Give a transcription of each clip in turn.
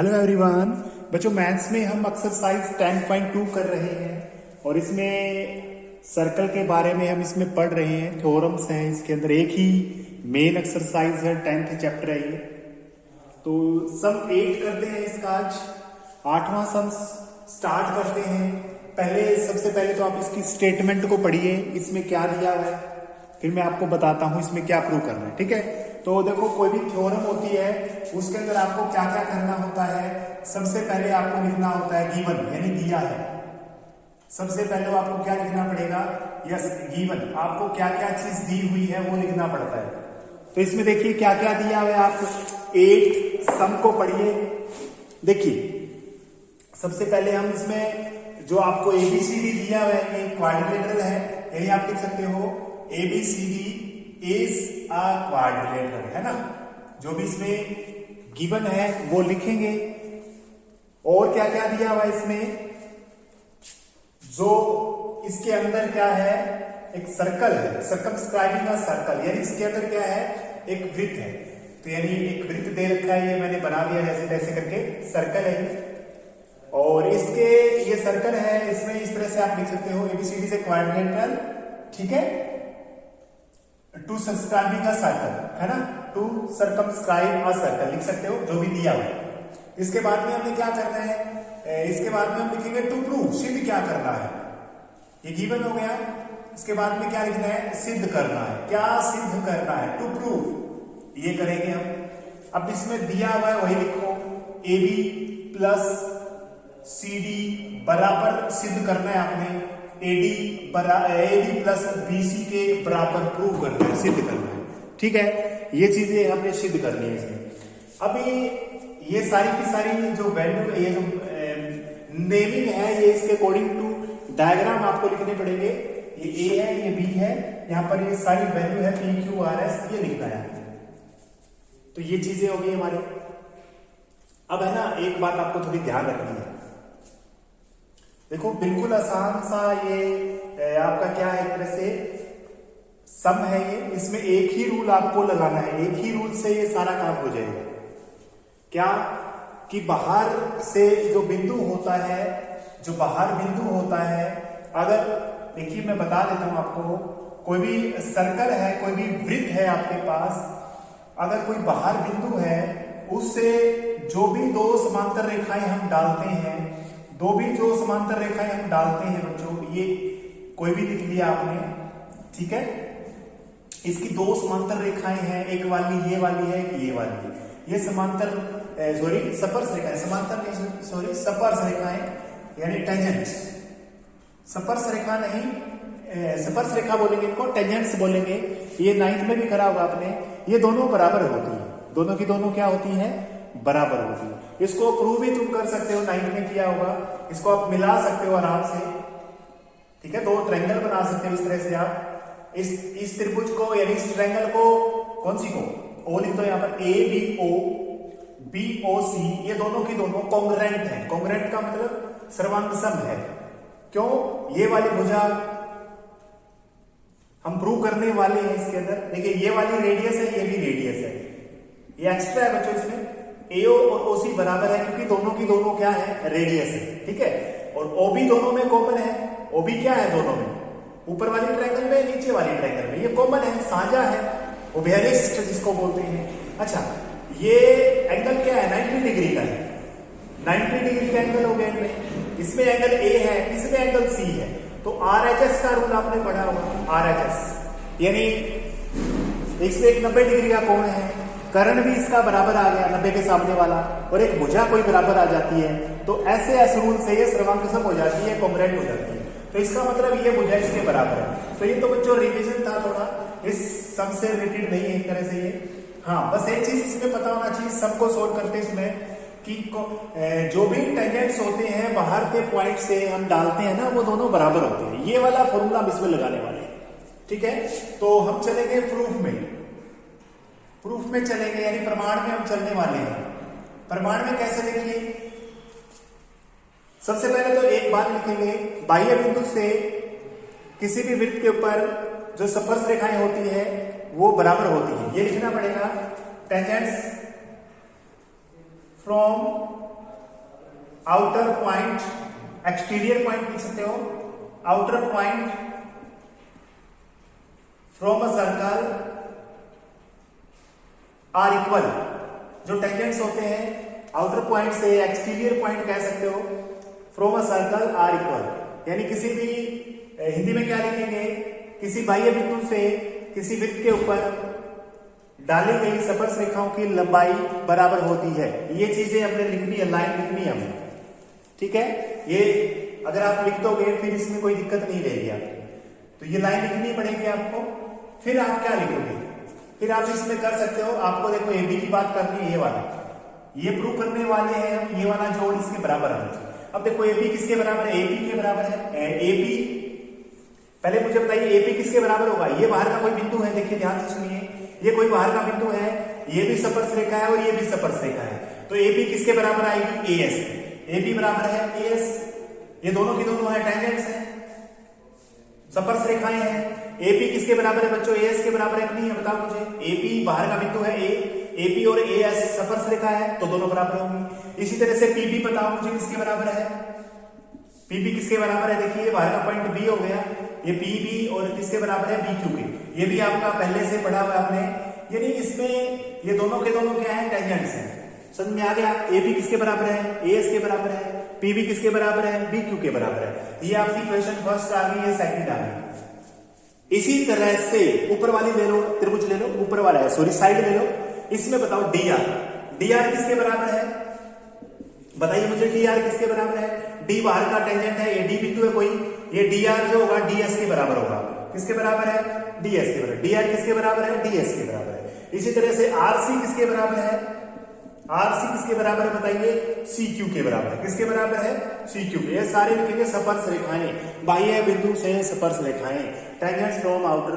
Hello everyone. बच्चों maths में हम एक्सरसाइज 10.2 कर रहे हैं और इसमें सर्कल के बारे में हम इसमें पढ़ रहे हैं। थ्योरम्स हैं इसके अंदर, एक ही मेन एक्सरसाइज है, 10th चैप्टर है ये। तो सम 8 करते हैं इसका आज 8वां सम स्टार्ट करते हैं। सबसे पहले तो आप इसकी स्टेटमेंट को पढ़िए, इसमें क्या दिया हुआ है, फिर मैं आपको बताता हूं इसमें क्या प्रूव करना है। ठीक है, तो देखो कोई भी थ्योरम होती है उसके अंदर आपको क्या क्या करना होता है। सबसे पहले आपको लिखना होता है गिवन, यानी दिया है। सबसे पहले आपको क्या लिखना पड़ेगा, यस गिवन, आपको क्या क्या चीज दी हुई है वो लिखना पड़ता है। तो इसमें देखिए क्या क्या दिया हुआ है, आप 8 सम को पढ़िए। देखिए सबसे पहले हम इसमें जो आपको एबीसीडी दिया हुआ है, ये क्वाड्रिलेटरल है, यानी आप लिख सकते हो एबीसीडी इज अ क्वाड्रिलेटरल, है ना। जो भी इसमें गिवन है वो लिखेंगे। और क्या क्या दिया हुआ है इसमें, जो इसके अंदर क्या है, एक सर्कल है, सर्कमस्क्राइबिंग अ सर्कल, यानी इसके अंदर क्या है, एक वृत्त है। तो यानी एक वृत्त दे रखा है, ये मैंने बना दिया जैसे तैसे करके, सर्कल है। और इसके ये सर्कल है, इसमें इस तरह से आप लिख सकते हो एबीसीडी से क्वाड्रिलेटरल, ठीक है, टू सर्कमस्क्राइबिंग अ सर्कल, है ना, टू सर्कमस्क्राइब अ सर्कल लिख सकते हो, जो भी दिया हुआ है। इसके बाद में हमें क्या करना है, इसके बाद में हम लिखेंगे टू प्रूव, सिद्ध क्या करना है, ये गिवन हो गया। इसके बाद में क्या लिखना है, सिद्ध करना है, क्या सिद्ध करना है, टू प्रूव, ये करेंगे हम। अब इसमें दिया हुआ है वही लिखो, A B plus C D बराबर सिद्ध करना है आपने, एडी प्लस बीसी के बराबर प्रूव करना है, सिद्ध करना है। ठीक है, ये चीजें हमने सिद्ध करनी है इसमें। अभी ये सारी की सारी जो वैल्यू, ये जो नेमिंग है, ये इसके अकॉर्डिंग टू डायग्राम आपको लिखने पड़ेंगे। ये ए है, ये बी है, यहां पर ये सारी वैल्यू है पी क्यू आर एस, ये लिखना है। तो ये चीजें हो गई हमारी। अब है ना, एक बात आपको थोड़ी ध्यान रखनी है। देखो बिल्कुल आसान सा ये आपका क्या है, एक तरह से सम है ये, इसमें एक ही रूल आपको लगाना है, एक ही रूल से ये सारा काम हो जाएगा। क्या कि बाहर से जो बिंदु होता है, जो बाहर बिंदु होता है, अगर देखिए मैं बता देता हूं आपको, कोई भी सर्कल है, कोई भी वृत्त है आपके पास, अगर कोई बाहर बिंदु है, उससे जो भी दो समांतर रेखाएं हम डालते हैं, दो भी जो समांतर रेखाएं हम डालते हैं बच्चों, ये कोई भी लिख लिया आपने, ठीक है। इसकी दो समांतर रेखाएं हैं, एक वाली ये वाली है, एक ये वाली है। ये समांतर सपर्श रेखाएं, समांतर नहीं सपर्श रेखाएं, यानी टेंजेंट्स। सपर्श रेखा नहीं, सपर्श रेखा बोलेंगे इनको, टेंजेंट्स बोलेंगे। ये 9th में भी करा होगा आपने। ये दोनों बराबर होती है, दोनों की दोनों क्या होती है, बराबर होती है। इसको प्रूव भी तुम कर सकते हो, 9th में किया होगा। इसको आप मिला सकते हो आराम से, ठीक है, दो ट्रायंगल बना सकते हो इस तरह से। आप इस त्रिभुज को, यानी इस ट्रायंगल को, कौन सी को, ओ लिख दो यहां पर, A B O, B O सी, ये दोनों की दोनों कॉन्ग्रुएंट है। कॉन्ग्रुएंट का मतलब सर्वांग सम है। क्यों, ये वाली भुजा हम प्रूव करने वाले हैं इसके अंदर। देखिए ये वाली रेडियस है, ये भी रेडियस है, ये एक्स्ट्रा है बच्चों इसमें। एओ और ओसी बराबर है, क्योंकि दोनों की दोनों क्या है, रेडियस है, ठीक है। और ओबी दोनों में कॉमन है। ओबी क्या है दोनों में, ऊपर वाली ट्रायंगल में, नीचे वाली ट्रायंगल में, ये कॉमन है, साझा है, उभयनिष्ठ जिसको बोलते हैं। अच्छा, ये एंगल क्या है, 90 डिग्री का है, 90 डिग्री का एंगल हो गया इनमें। इसमें एंगल ए है, इसमें एंगल सी है। तो आरएचएस का रूल आपने पढ़ा होगा, आरएचएस यानी इसमें एक 90 डिग्री का कोण है, कर्ण भी इसका बराबर आ गया 90 के सामने वाला, और एक भुजा कोई बराबर आ जाती है, तो ऐसे रूल से ये सर्वांग सम हो जाती है, कॉन्ग्रुएंट हो जाती है। तो इसका मतलब ये भुजा इसके बराबर है। तो ये तो बच्चों रिवीजन था थोड़ा, इस सम से रिलेटेड नहीं है एक तरह से ये। हाँ, बस एक चीज इसमें पता होना चाहिए, सबको सोल्व करते इसमें, कि जो भी टेंजेंट्स होते हैं बाहर के पॉइंट से हम डालते हैं ना, वो दोनों बराबर होते हैं। ये वाला फॉर्मूला हम इसमें लगाने वाले हैं, ठीक है। तो हम चलेंगे प्रूफ में, प्रूफ में चलेंगे, यानी प्रमाण में हम चलने वाले हैं। प्रमाण में कैसे देखिए, सबसे पहले तो एक बात लिखेंगे, बाह्य बिंदु से किसी भी वृत्त के ऊपर जो स्पर्श रेखाएं होती है वो बराबर होती है, ये लिखना पड़ेगा। Tangents from outer point, exterior point लिख सकते हो, outer point from a circle are equal. जो टेंजेंट्स होते हैं आउटर पॉइंट से एक्सटीरियर पॉइंट कह सकते हो, from a circle are equal, यानी किसी भी हिंदी में क्या लिखेंगे, किसी बाह्य बिंदु से किसी वृत्त के ऊपर डाली गई स्पर्श रेखाओं की लंबाई बराबर होती है। ये चीजें हमने लिखनी है, लाइन लिखनी है हमें, ठीक है। ये अगर आप लिख दोगे फिर इसमें कोई दिक्कत नहीं रहेगी आपको, तो ये लाइन लिखनी पड़ेगी आपको। फिर आप क्या लिखोगे, फिर आप इसमें कर सकते हो, आपको देखो ए बी की बात करनी है, ये वाला, ये प्रूव करने वाले हैं हम, ये वाला जोड़ इसके बराबर है। अब देखो ए बी किसके बराबर है, ए बी के बराबर है। ए बी, पहले मुझे बताइए ए बी किसके बराबर होगा, ये बाहर का कोई बिंदु है, देखिए ध्यान से सुनिए, ये कोई बाहर का बिंदु है, ये भी स्पर्श रेखा है और ये भी स्पर्श रेखा है, तो ए बी किसके बराबर आएगी, ए एस। ए बी बराबर है ए एस, ये दोनों की दोनों है, टेंजेंट्स है, स्पर्श रेखाएं हैं। एपी किसके बराबर है बच्चों, एएस के बराबर है कि नहीं है, बताओ मुझे। एपी बाहर का बिंदु है, एपी और एएस स्पर्श रेखा है, तो दोनों बराबर होंगी। इसी तरह से पीबी बताओ मुझे किसके बराबर है, पीबी किसके बराबर है, देखिए ये बाहर का पॉइंट बी हो गया, ये पीबी और किसके बराबर है, बी क्यू के। ये भी आपका पहले से पढ़ा हुआ आपने, यानी इसमें ये दोनों के दोनों क्या है, टेंजेंट्स हैं। समझ में आ गया। एपी किसके बराबर है, एएस के बराबर है, पीबी किसके बराबर है, बी क्यू के बराबर है। ये आपकी क्वेश्चन फर्स्ट आ गई है, सेकंड आ गई। इसी तरह से ऊपर वाली ले लो, त्रिभुज ले लो, ऊपर वाला है, सॉरी साइड ले लो, इसमें बताओ डी आर, डी आर किसके बराबर है, बताइए मुझे डी आर किसके बराबर है। डी बाहर का टेंजेंट है, ये डी बिंदु है कोई, ये डी आर जो होगा डी एस के बराबर होगा, किसके बराबर है, डी एस के बराबर। डी आर किसके बराबर है, डी एस के बराबर है। इसी तरह से आर सी किसके बराबर है, आर सी किसके बराबर है बताइए, सी क्यू के बराबर है, किसके बराबर है, सी क्यू के। ये सारे लिखेंगे स्पर्श रेखाएं, बाह्य बिंदु से स्पर्श रेखाएं, tangent from outer,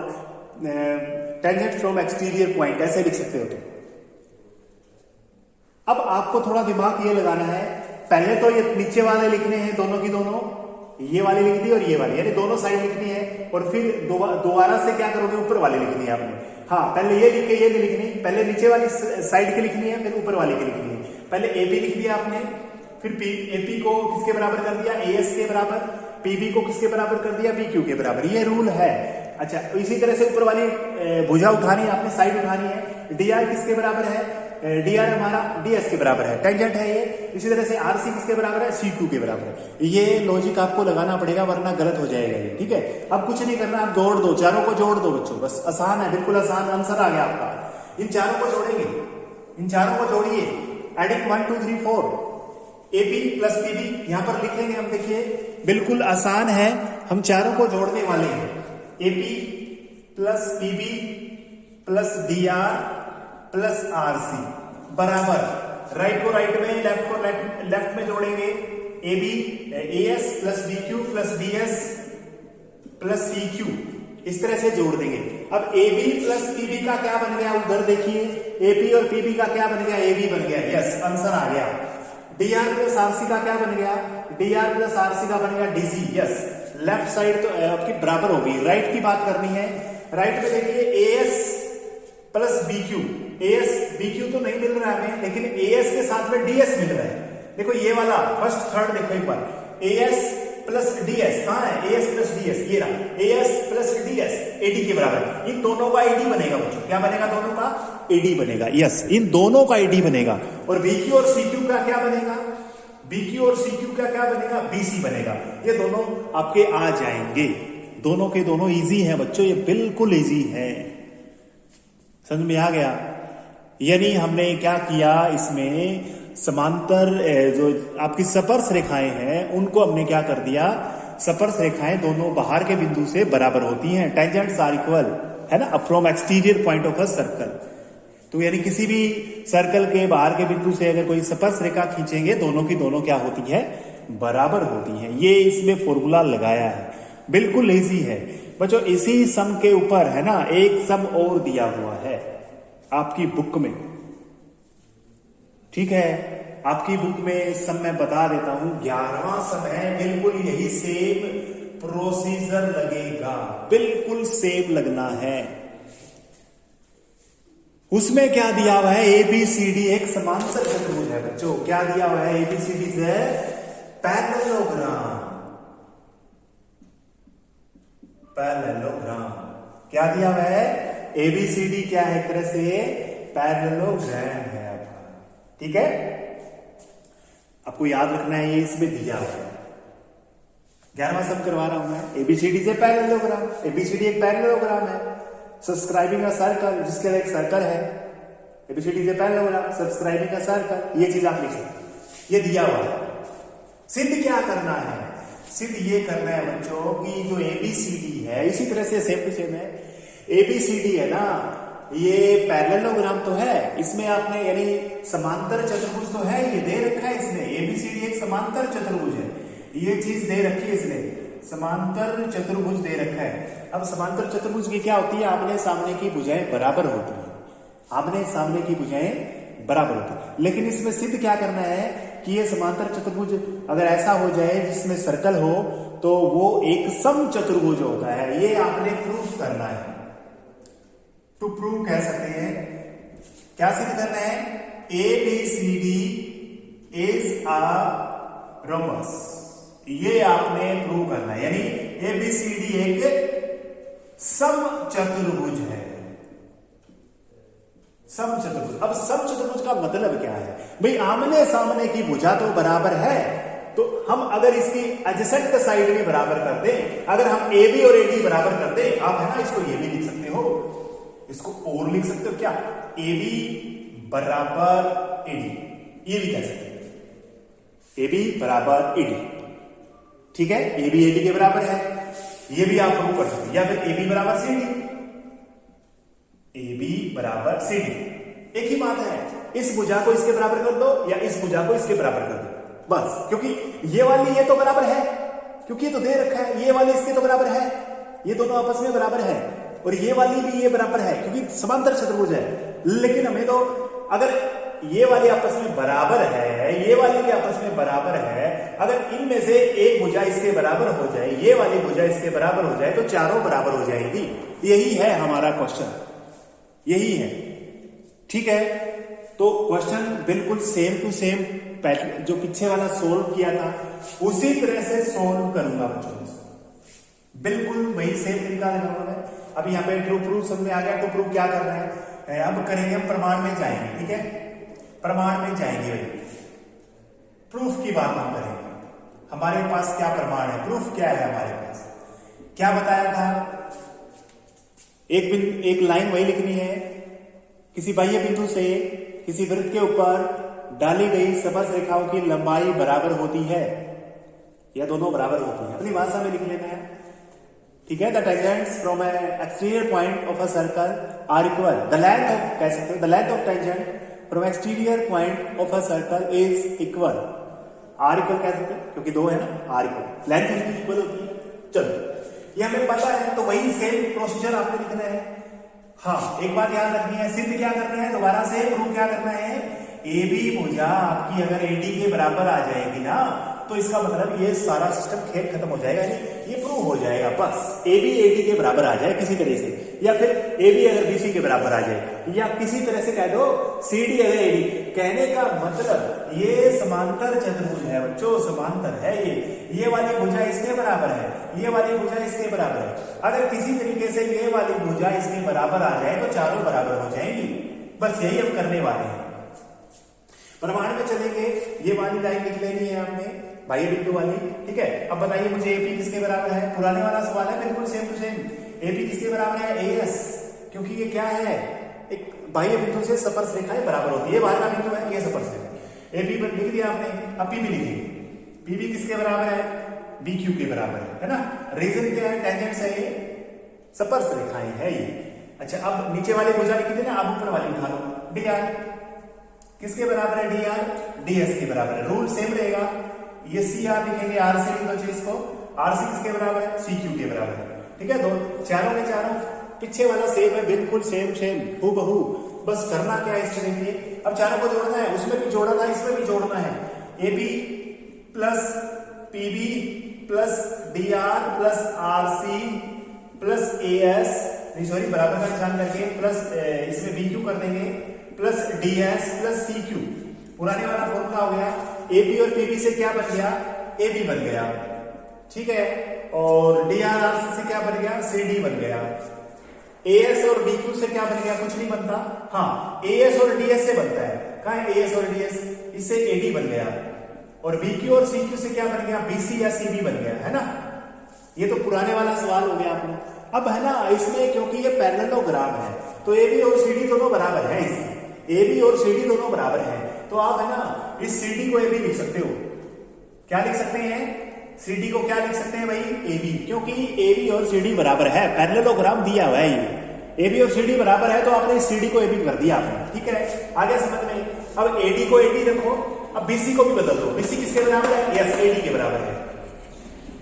tangent from exterior point, ऐसे लिख सकते हो। तो अब आपको थोड़ा दिमाग ये लगाना है, पहले तो ये नीचे वाले लिखने हैं, दोनों की दोनों, ये वाली लिख दी और ये वाली, यानी दोनों साइड लिखनी है, और फिर दोबारा से क्या करोगे, ऊपर वाली लिखनी है आपने। हाँ, पहले ये लिख के ये नहीं लिखनी, पहले नीचे वाली साइड की लिखनी है, फिर ऊपर वाली की लिखनी है। पहले एपी लिख दिया आपने, फिर एपी को किसके बराबर कर दिया, एएस के बराबर, पीबी को किसके बराबर कर दिया, पीक्यू के बराबर, ये रूल है। अच्छा, इसी तरह से ऊपर वाली भुजा उठानी है आपने, साइड उठानी है। डीआर किसके बराबर है, डीआर हमारा डीएस के बराबर है, टेंजेंट है ये। इसी तरह से आरसी किसके बराबर है, सीक्यू के बराबर है। ये लॉजिक आपको लगाना पड़ेगा, वरना गलत हो जाएगा ये, ठीक है। अब कुछ नहीं करना, आप जोड़ दो, चारों को जोड़ दो बच्चों, बस आसान है, बिल्कुल आसान आंसर आ गया आपका। इन चारों को जोड़ेंगे, इन चारों को जोड़िए, एडिंग 1 2 3 4, एपी प्लस पीबी यहां पर लिखेंगे हम, देखिए बिल्कुल आसान है, हम चारों को जोड़ने वाले हैं। AP plus PB plus DR plus RC बराबर, राइट को राइट में, लेफ्ट को लेफ्ट में जोड़ेंगे, A B AS plus B Q plus DS plus C Q, इस तरह से जोड़ देंगे। अब ए बी प्लस पीबी का क्या बन गया, उधर देखिए, एपी और पीबी का क्या बन गया, ए बी बन गया, यस आंसर आ गया। डीआर प्लस आरसी का क्या बन गया, डीआर प्लस आरसी का बन गया डीसी, यस। लेफ्ट साइड तो आपकी बराबर होगी, राइट की बात करनी है। राइट में देखिए as plus BQ, as BQ तो नहीं मिल रहा है हमें, लेकिन एएस के साथ में डीएस मिल रहा है। देखो ये वाला फर्स्ट थर्ड देखो एक बार, एएस प्लस डीएस कहां है, एएस प्लस डीएस, ये रहा, एएस प्लस डीएस एडी के बराबर। इन दोनों का एडी बनेगा बच्चों, क्या बनेगा, दोनों का एडी बनेगा, यस, इन दोनों का एडी बनेगा। और बीक्यू और सीक्यू का क्या बनेगा, बीक्यू और सीक्यू का क्या बनेगा, बीसी बनेगा। ये दोनों आपके आ जाएंगे, दोनों के दोनों इजी हैं बच्चों, ये बिल्कुल इजी है, समझ में आ गया। यानी हमने क्या किया, इसमें समांतर जो आपकी स्पर्श रेखाएं हैं उनको हमने क्या कर दिया, स्पर्श रेखाएं दोनों बाहर के बिंदु से बराबर होती हैं, टेंजेंट्स आर इक्वल, है ना, from exterior point of a circle. तो यानी किसी भी सर्कल के बाहर के बिंदु से अगर कोई स्पर्श रेखा खींचेंगे, दोनों की दोनों क्या होती है, बराबर होती है। ये इसमें फॉर्मूला लगाया है, बिल्कुल इजी है बच्चों। इसी सम के ऊपर है ना एक सम और दिया हुआ है आपकी बुक में, ठीक है, आपकी बुक में सम मैं बता देता हूं, 11वां सम है, बिल्कुल यही सेम प्रोसीजर लगेगा, बिल्कुल सेम लगना है। उसमें क्या दिया हुआ है, एबीसीडी एक समांतर चतुर्भुज है बच्चों, क्या दिया हुआ है, एबीसीडी से पैरेललोग्राम। पैरेललोग्राम क्या दिया हुआ है? एबीसीडी क्या है? एक तरह से पैरेललोग्राम है आपका। ठीक है, आपको याद रखना है, ये इसमें दिया हुआ है। 11वां सब करवा रहा हूं मैं, एबीसीडी से पैरेललोग्राम। एबीसीडी एक पैरेललोग्राम है। सब्सक्राइबिंग अ सर्कल, जिसके अंदर एक सर्कल है, एबीसीडी से पैरेललोग्राम, सब्सक्राइबिंग अ सर्कल, ये चीज आप लिख सकते। ये दिया हुआ है। सिद्ध क्या करना है? सिद्ध ये करना है बच्चों कि जो एबीसीडी है, इसी तरह से सेम टू सेम है। एबीसीडी है ना, ये पैरेललोग्राम तो है, इसमें आपने यानी समांतर चतुर्भुज तो है, ये दे रखा है इसमें। एबीसीडी एक समांतर चतुर्भुज है, ये चीज दे रखी है इसने, समांतर चतुर्भुज दे रखा है। अब समांतर चतुर्भुज की क्या होती है? आमने सामने की भुजाएं बराबर होती है। आमने सामने की भुजाएं बराबर होती है। लेकिन इसमें सिद्ध क्या करना है कि ये समांतर चतुर्भुज अगर ऐसा हो जाए जिसमें सर्कल हो तो वो एक सम चतुर्भुज होता है। ये आपने प्रूफ करना है। टू प्रूव कह सकते हैं। क्या सिद्ध करना है? ABCD is a rhombus. ये आपने प्रूव करना है, यानी एबीसीडी एक सम चतुर्भुज है। सम चतुर्भुज। अब सम चतुर्भुज का मतलब क्या है भाई? आमने सामने की भुजा तो बराबर है, तो हम अगर इसकी एडजेसेंट साइड में बराबर कर दें, अगर हम AB और AD बराबर कर दें, आप है ना इसको ये भी लिख सकते हो, इसको और लिख सकते हो क्या? AB बराबर AD, ये भी कह सकते हैं। AB बराबर AD, ठीक है, AB AD के बराबर है, ये भी आप प्रूव कर सकते हैं। या फिर AB बराबर CD, AB बराबर CD, एक ही बात है। इस भुजा को इसके बराबर कर दो या इस भुजा को इसके बराबर कर दो, बस। क्योंकि ये वाली ये तो बराबर है, क्योंकि ये तो दे रखा है, ये वाली इसके तो बराबर है, ये दोनों आपस में बराबर है, और ये वाली भी ये बराबर है, क्योंकि समांतर चतुर्भुज है। लेकिन हमें तो अगर ये वाली आपस में बराबर है, ये वाली भी आपस में बराबर है, अगर इनमें से एक भुजा इसके बराबर हो जाए, ये वाली भुजा इसके बराबर हो जाए, तो चारों बराबर हो जाएंगी। यही है हमारा क्वेश्चन, यही है। ठीक है, तो क्वेश्चन बिल्कुल सेम टू सेम जो पीछे वाला सोल्व किया था उसी तरह से सोल्व करूंगा बच्चों, बिल्कुल वही सेम तरीका लगाऊंगा मैं। अब यहाँ पे ट्रू प्रूफ समझ में आ गया। तो प्रूफ क्या करना है? अब करेंगे हम प्रमाण में जाएंगे। ठीक है, प्रमाण में जाएंगे भाई, प्रूफ की बात हम करेंगे। हमारे पास क्या प्रमाण है? प्रूफ क्या है हमारे पास? क्या बताया था? एक लाइन वही लिखनी है। किसी बाह्य बिंदु से किसी वृत्त के ऊपर डाली गई समस्त रेखाओं की लंबाई बराबर होती है, या दोनों बराबर होती है, अपनी भाषा में लिख लेना है। ठीक है, the tangents from a exterior point of a circle are equal. The length of, कह सकते हो, the length of tangent from exterior point of a circle is equal. Are equal कह सकते हैं क्योंकि दो है ना, आर इक्वल, लेंथ इसकी इक्वल होती है। चलो, ये हमें पता है, तो वही सेम प्रोसीजर आपको लिखना है। हाँ, एक बात याद रखनी है, सिद्ध क्या करना है? दोबारा से प्रूव क्या करना है? AB भुजा आपकी अगर AD के बराबर आ जाएगी ना, तो इसका मतलब ये सारा सिस्टम खेल खत्म हो जाएगा, ये प्रूव हो जाएगा। बस AB AD के बराबर आ जाए किसी तरह से, या फिर AB अगर BC के बराबर आ जाए, या किसी तरह से कह दो CD अगर AD। कहने का मतलब ये समांतर चतुर्भुज है बच्चों, समांतर है ये वाली भुजा इसके बराबर है, ये वाली भुजा इसके बराबर है। अगर किसी तरीके से ये वाली भुजा इसके बराबर आ जाए तो चारों बराबर हो जाएंगी। बस यही हम करने वाले हैं। प्रमाण में चलेंगे, ये वाली लाइन लिख लेनी है आपने, बाह्य बिंदु वाली। ठीक है, अब बताइए मुझे AP किसके बराबर है? पुराने वाला सवाल है, बिल्कुल सेम टू सेम। AP किसके बराबर है? AS, क्योंकि ये क्या है? एक बाह्य बिंदु से स्पर्श रेखाएं बराबर होती है, बाहर का बिंदु है, ये स्पर्श रेखा। AP पर लिख दिया आपने, अब PB लिखिए। PB किसके बराबर है? BQ के बराबर है ना। रीजन क्या है? टेंजेंट्स है, ये स्पर्श रेखाएं है ये। अच्छा, अब नीचे वाली भुजा लिखी थी ना, अब ऊपर वाली उठा लो। DR किसके बराबर है? DR DS के बराबर है। रूल सेम रहेगा, ये CR लिखेंगे, RC लिख दो इसको। RC किसके बराबर है? CQ के बराबर है। ठीक है, दो चारों के चारों पीछे वाला सेम है, बिल्कुल सेम सेम हूबहू। बस करना क्या है इस तरह के, अब चारों को जोड़ना है, उसमें भी जोड़ा था, इसमें भी जोड़ना है। AB plus PB plus DR plus RC plus AS, नहीं सॉरी, बराबर का निशान करके प्लस इसमें BQ कर देंगे, प्लस DS प्लस CQ। पुराने वाला फॉर्मूला हो गया। AB और PB से क्या बन गया? ए बी बन गया, ठीक है। और डी आर आर से क्या बन गया, सी डी बन गया। ए एस और डी क्यू से क्या बन गया, कुछ नहीं बनता। हाँ, ए एस और डी एस से बनता है, कहा है ए एस और डी एस, इससे ए डी बन गया। और बी क्यू और सी क्यू से क्या बन गया, बी सी या सी बी बन गया, है ना। ये तो पुराने वाला सवाल हो गया आपने। अब है ना इसमें, क्योंकि ये पैरेललोग्राम है तो ए बी और सी डी दोनों बराबर है, इसमें ए बी और सी डी दोनों बराबर है, तो आप है ना इस सी डी को ए बी लिख सकते हो। क्या लिख सकते हैं, सी डी को क्या लिख सकते हैं भाई, ए बी, क्योंकि ए बी और सी डी बराबर है, पैरेललोग्राम दिया हुआ है ये, ए बी और सी डी बराबर है, तो आपने सी डी को ए बी कर दिया आपने, ठीक है। आगे समझ में। अब ए डी को ए डी रखो, अब बीसी को भी बदल दो, बीसी किसके बराबर है, यस ए डी के बराबर है।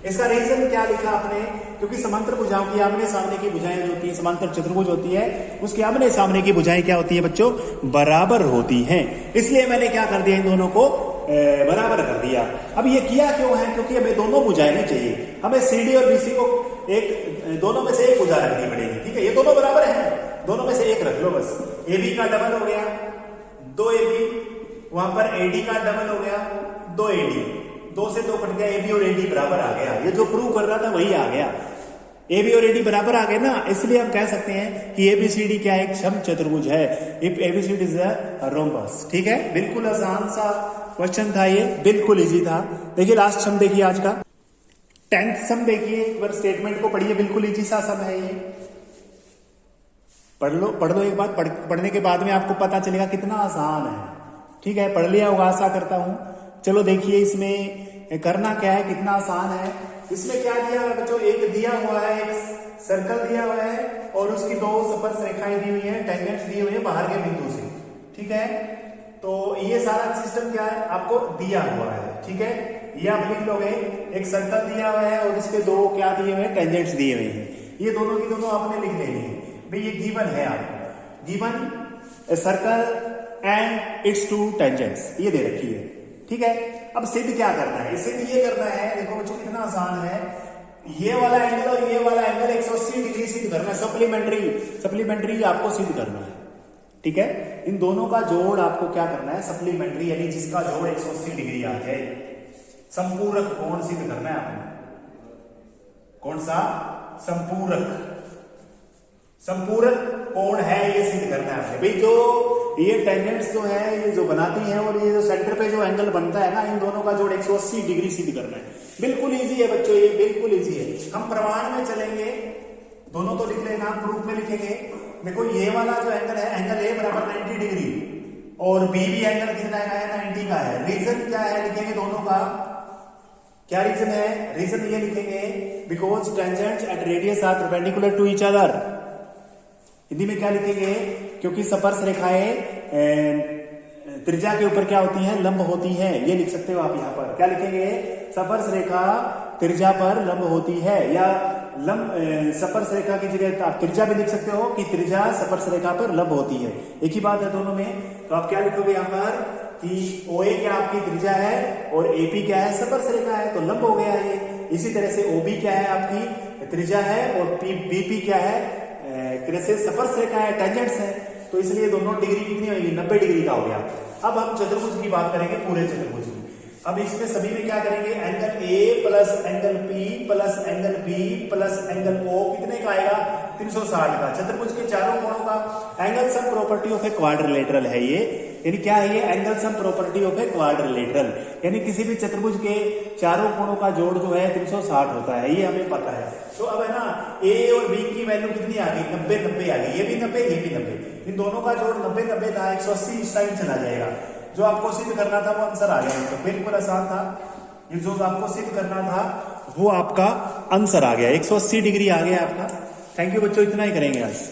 इसका रीजन क्या लिखा आपने, क्योंकि समांतर भुजाओं की आमने सामने की भुजाएं जो होती है, समांतर चतुर्भुज होती है, उसके आमने सामने की भुजाएं क्या होती है बच्चों, बराबर होती हैं, इसलिए मैंने क्या कर दिया, इन दोनों को बराबर कर दिया। अब ये किया क्यों है, क्योंकि हमें दोनों भुजाएं नहीं चाहिए, हमें सीडी और बीसी को एक, दोनों में से एक भुजा रखनी पड़ेगी, ठीक है। ये दोनों बराबर है, दोनों में से एक रख लो बस। ए बी का डबल हो गया 2 ए बी, वहां पर ए डी का डबल हो गया 2 ए डी, 2 से 2 कट गया, ए बी और ए डी बराबर आ गया। ये जो प्रूव कर रहा था वही आ गया, ए बी और ए डी बराबर आ गए ना, इसलिए हम कह सकते हैं कि एबीसीडी क्या है, एक सम चतुर्भुज है। If ABCD is a rhombus, ठीक है। बिल्कुल आसान सा क्वेश्चन था ये, बिल्कुल इजी था। देखिए लास्ट सम देखिए आज का, 10th सम देखिए, एक बार स्टेटमेंट को पढ़िए, बिल्कुल इजी सा सम है ये। पढ़ लो एक बार, पढ़ने के बाद में आपको पता चलेगा कितना आसान है, ठीक है। पढ़ लिया होगा आशा करता हूं। चलो देखिए इसमें करना क्या है, कितना आसान है। इसमें क्या दिया है बच्चों, एक दिया हुआ है, एक सर्कल दिया हुआ है और उसकी 2 स्पर्श रेखाएं दी हुई है, टेंजेंट्स दिए हुए हैं बाहर के बिंदु से, ठीक है। तो ये सारा सिस्टम क्या है, आपको दिया हुआ है, ठीक है। ये आप लिख लोगे, एक सर्कल दिया हुआ है और इसके 2 क्या दिए हुए हैं, टेंजेंट्स दिए हुए हैं। ये दोनों की दोनों आपने लिख लेनी है भाई, ये गिवन है आपको, given circle and it's 2 tangents, ये दे रखी है, ठीक है। अब सिद्ध क्या करना है, सिद्ध ये करना है, देखो बच्चों कितना आसान है। ये वाला एंगल और ये वाला एंगल 180 डिग्री सिद्ध करना है, सप्लीमेंट्री आपको सिद्ध करना है, ठीक है। इन दोनों का जोड़ आपको क्या करना है, सप्लीमेंट्री, यानी जिसका जोड़ 180 डिग्री आ जाए, संपूरक कोण सिद्ध करना है आपको। कौन सा, संपूरक कोण है ये सिद्ध करना है भाई। जो ये टेंजेंट्स जो है, ये जो बनाती है और ये जो सेंटर पे जो एंगल बनता है ना, इन दोनों का जोड़ 180 डिग्री सिद्ध करना है। बिल्कुल इजी है बच्चों, ये बिल्कुल इजी है। हम प्रमाण में चलेंगे, दोनों तो लिख लेना, प्रूफ में लिखेंगे। देखो ये वाला जो एंगल है, एंगल ए बराबर 90 डिग्री और बी भी एंगल कितना का है, 90 का है। रीजन क्या है लिखेंगे दोनों का, क्या रीजन है, रीजन ये लिखेंगे because tangents at radius are perpendicular to each other. Hindi में क्या लिखेंगे, क्योंकि स्पर्श रेखाएं त्रिज्या के ऊपर क्या होती हैं, लंब होती हैं। ये लिख सकते हो आप यहाँ पर, क्या लिखेंगे, स्पर्श रेखा त्रिज्या पर लंब होती है, या लंब स्पर्श रेखा की जगह आप त्रिज्या भी लिख सकते हो कि त्रिज्या स्पर्श रेखा पर लंब होती है, एक ही बात है दोनों में। तो आप क्या लिखोगे यहाँ पर कि OA क्या आपकी त्रिज्या है और AP क्या है, स्पर्श रेखा है, तो लंब हो गया ये। इसी तरह से OB क्या है, आपकी त्रिज्या है, और BP क्या है, स्पर्श रेखा है, टेंजेंट्स है, तो इसलिए दोनों डिग्री कितनी होगी, 90 डिग्री का हो गया। अब हम चतुर्भुज की बात करेंगे, पूरे चतुर्भुज की। अब इसमें सभी में क्या करेंगे, angle A plus angle P plus angle B plus angle O कितने का आएगा, 360 का। चतुर्भुज के चारों कोणों का angle sum property of a quadrilateral है ये, यानी क्या है ये, angle sum property of a quadrilateral, यानी किसी भी चतुर्भुज के चारों कोणों का जोड़ जो है 360 होता है, ये हमें पता है। तो अब है ना A और B की वैल्यू कितनी आ गई, 90 आ गई, ये भी 90 ये भी 90, इन दोनों का जोड़ 90 था, 180 इस टाइम चला जाएगा। जो आपको सिद्ध करना था वो आंसर आ गया, तो बिल्कुल आसान था। ये जो आपको सिद्ध करना था वो आपका आंसर आ गया, 180 डिग्री आ गया आपका। थैंक यू बच्चों, इतना ही करेंगे आज।